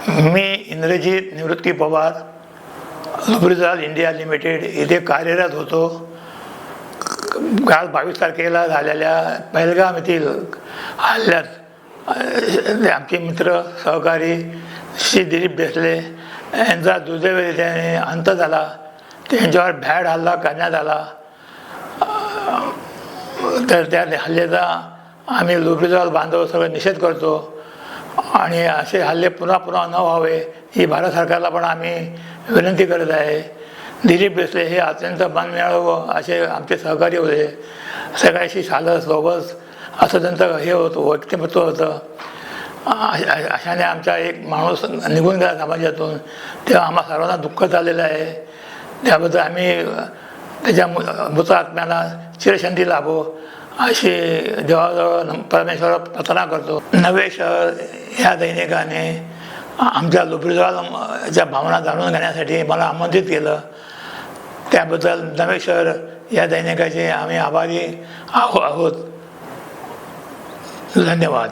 मी इंद्रजित निवृत्ती Pawar लुब्रिजाल India limited इथे कार्यरत होतो. काल 22 तारखेला झालेल्या पहलगाम येथील हल्ल्यात आमचे मित्र सहकारी श्री दिलीप भोसले यांचा दुर्दैवरीत्याने अंत झाला. त्यांच्यावर भ्याड हल्ला करण्यात आला. तर त्या हल्ल्याचा आम्ही लुब्रिजाल बांधव सगळं निषेध करतो आणि असे हल्ले पुन्हा पुन्हा न व्हावे ही भारत सरकारला पण आम्ही विनंती करत आहे. दिलीप भोसले हे अत्यंत मनमिळावू असे आमचे सहकारी होते. सगळ्याशी सालस सोबत असं त्यांचं हे होतं, व्यक्तिमत्व होतं. अशाने आमचा एक माणूस निघून गेला समाजातून. तेव्हा आम्हा सर्वांना दुःख झालेलं आहे. त्याबद्दल आम्ही त्याच्या मृत आत्म्याला चिरशांती लाभो अशी देवाजवळ परमेश्वराला प्रार्थना करतो. नवे शहर ह्या दैनिकाने आमच्या लुब्रिजालच्या भावना जाणून घेण्यासाठी मला आमंत्रित केलं. त्याबद्दल नवे शहर या दैनिकाचे आम्ही आभारी आहोत. धन्यवाद.